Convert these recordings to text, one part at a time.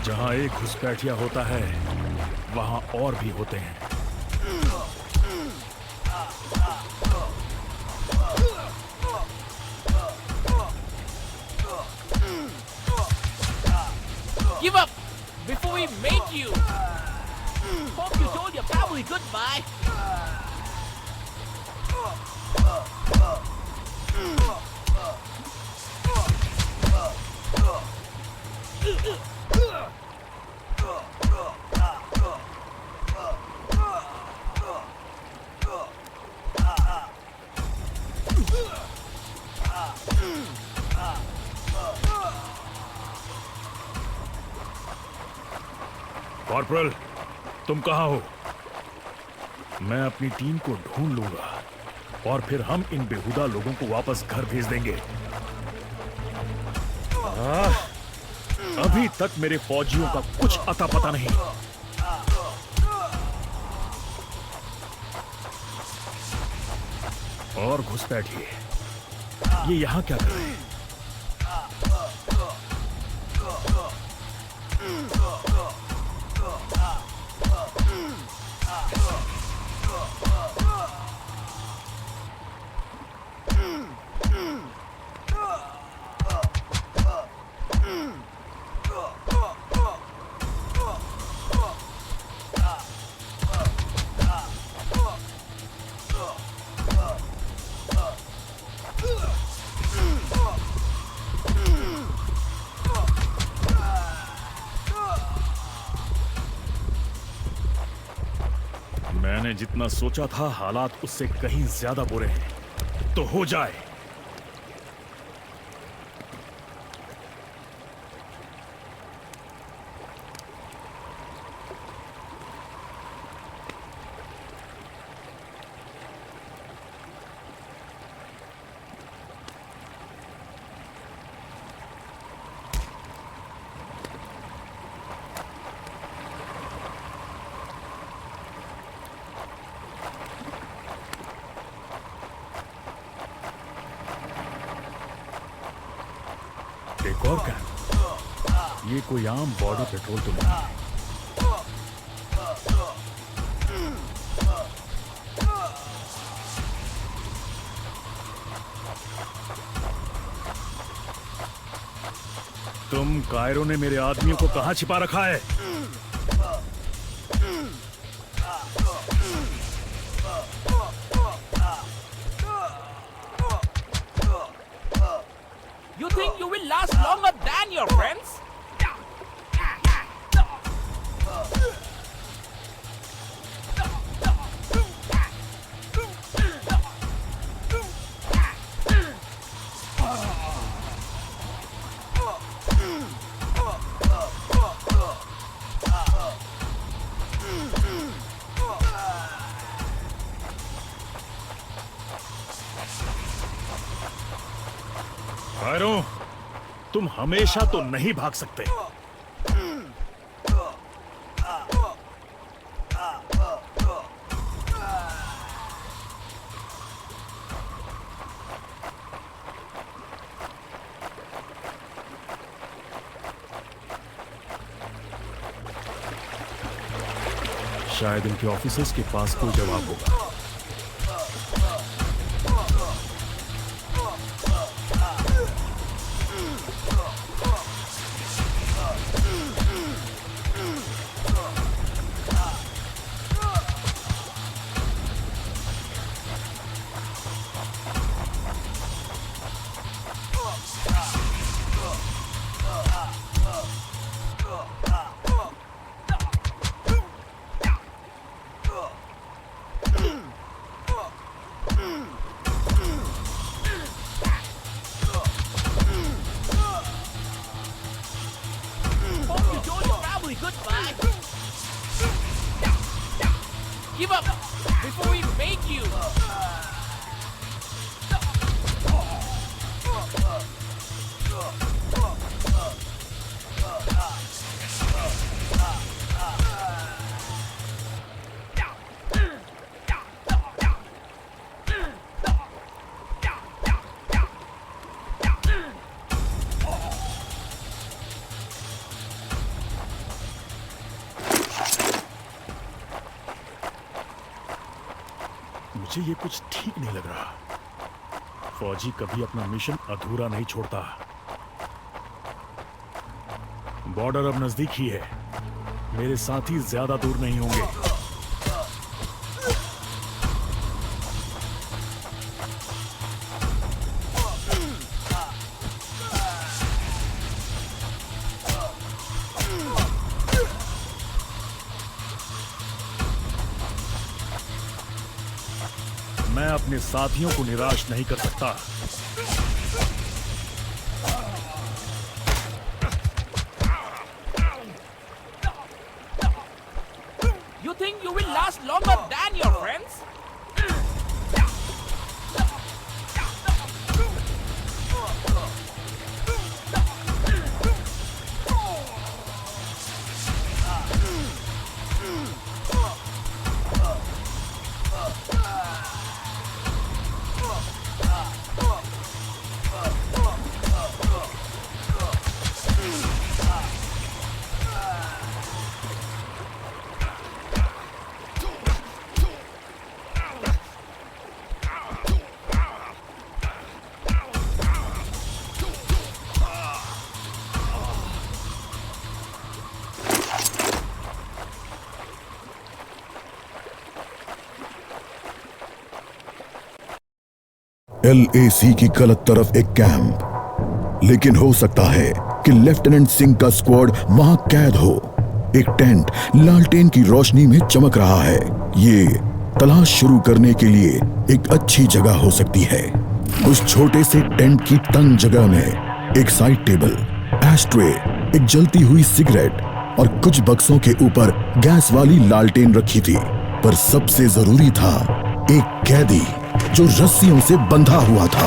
जहां एक घुसपैठिया होता है वहां और भी होते हैं। Give up before we make you. Hope you told your family goodbye. Corporal, तुम कहां हो? मैं अपनी टीम को ढूंढ लूंगा और फिर हम इन बेहुदा लोगों को वापस घर भेज देंगे। अभी तक मेरे फौजियों का कुछ अता पता नहीं। और घुसपैठिए, ये यहां क्या कर रहे हैं? मैंने जितना सोचा था हालात उससे कहीं ज्यादा बुरे हैं। तो हो जाए। एक और कैंप। ये कोई आम बॉर्डर पेट्रोल तो नहीं है। तुम कायरो ने मेरे आदमियों को कहां छिपा रखा है? You think you will last longer than your friends? Cairo, तुम हमेशा तो नहीं भाग सकते। शायद इनके ऑफिसर्स के पास कोई जवाब होगा। Hope you told your family goodbye. Give up before we make you. मुझे ये कुछ ठीक नहीं लग रहा। फौजी कभी अपना मिशन अधूरा नहीं छोड़ता। बॉर्डर अब नजदीक ही है। मेरे साथी ज्यादा दूर नहीं होंगे। मैं अपने साथियों को निराश नहीं कर सकता। You think you will last longer than your friends? LAC की गलत तरफ एक कैंप, लेकिन हो सकता है कि लेफ्टिनेंट सिंह का स्क्वाड वहां कैद हो। एक टेंट लालटेन की रोशनी में चमक रहा है। ये तलाश शुरू करने के लिए एक अच्छी जगह हो सकती है। उस छोटे से टेंट की तंग जगह में एक साइड टेबल, एस्ट्रे, एक जलती हुई सिगरेट और कुछ बक्सों के ऊपर गैस वाली लालटेन रखी थी। पर सबसे जरूरी था एक कैदी जो रस्सियों से बंधा हुआ था।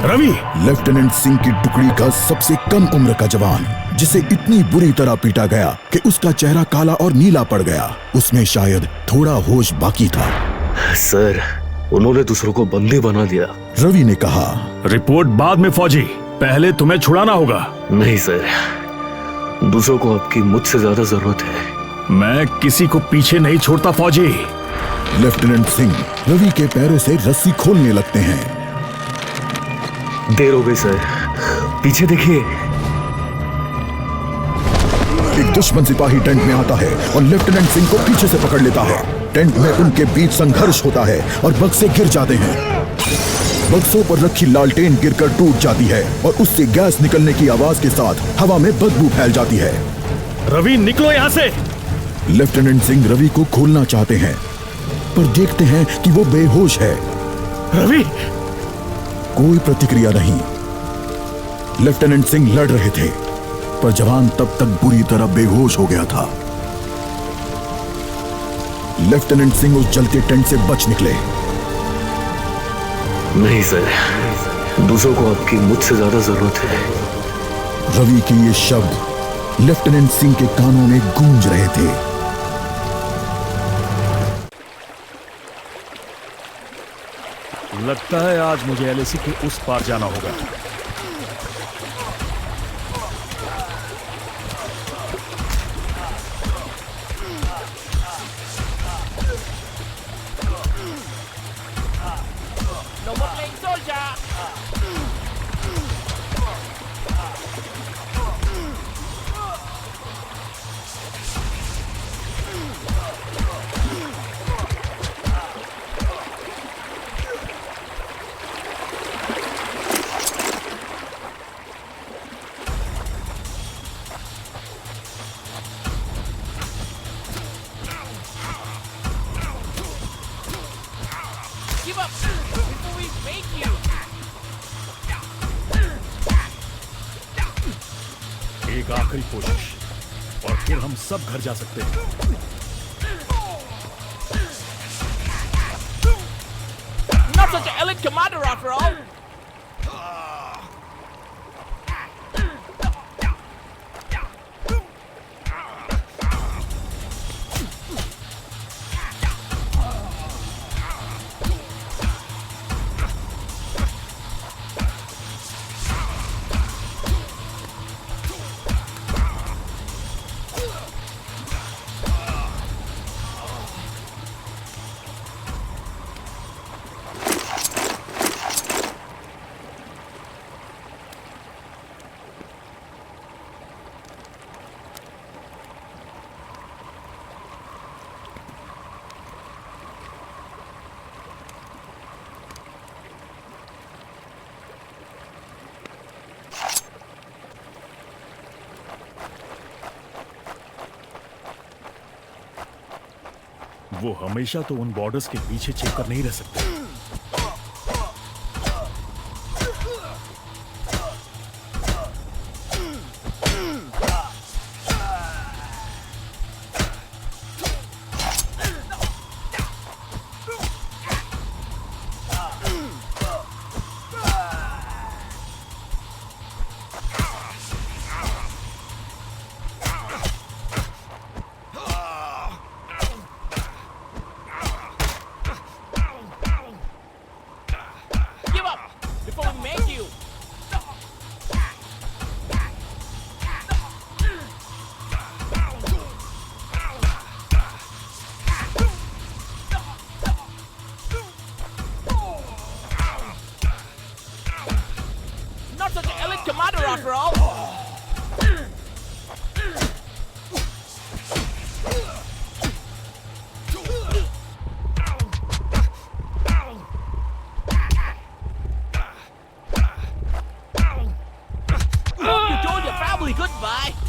रवि! लेफ्टिनेंट सिंह की टुकड़ी का सबसे कम उम्र का जवान, जिसे इतनी बुरी तरह पीटा गया कि उसका चेहरा काला और नीला पड़ गया। उसमें शायद थोड़ा होश बाकी था। सर, उन्होंने दूसरों को बंदी बना दिया। रवि ने कहा। रिपोर्ट बाद में फौजी, पहले तुम्हें छुड़ाना होगा। नहीं सर, दूसरों को आपकी मुझसे ज्यादा जरूरत है। मैं किसी को पीछे नहीं छोड़ता फौजी। लेफ्टिनेंट सिंह रवि के पैरों से रस्सी खोलने लगते हैं। देर हो गई सर, पीछे देखिए। एक दुश्मन सिपाही टेंट में आता है और लेफ्टिनेंट सिंह को पीछे से पकड़ लेता है। टेंट में उनके बीच संघर्ष होता है और बक्से गिर जाते हैं। बक्सों पर रखी लालटेन गिरकर टूट जाती है और उससे गैस निकलने की आवाज के साथ हवा में बदबू फैल जाती है। रवि, निकलो यहाँ से। लेफ्टिनेंट सिंह रवि को खोलना चाहते हैं, पर देखते हैं कि वो बेहोश है। रवि! कोई प्रतिक्रिया नहीं। लेफ्टिनेंट सिंह लड़ रहे थे, पर जवान तब तक बुरी तरह बेहोश हो गया था। लेफ्टिनेंट सिंह उस जलते टेंट से बच निकले। नहीं सर, दूसरों को आपकी मुझसे ज्यादा जरूरत है। रवि के ये शब्द लेफ्टिनेंट सिंह के कानों में गूंज रहे थे। लगता है आज मुझे LAC के उस पार जाना होगा। No more playing soldier. Give up before we make you. एक आखिरी कोशिश और फिर हम सब घर जा सकते हैं। Not such an elite commander after all. वो हमेशा तो उन बॉर्डर्स के पीछे छिप कर नहीं रह सकते। Give up before we make you. Not such an elite commander after all. You told your family goodbye.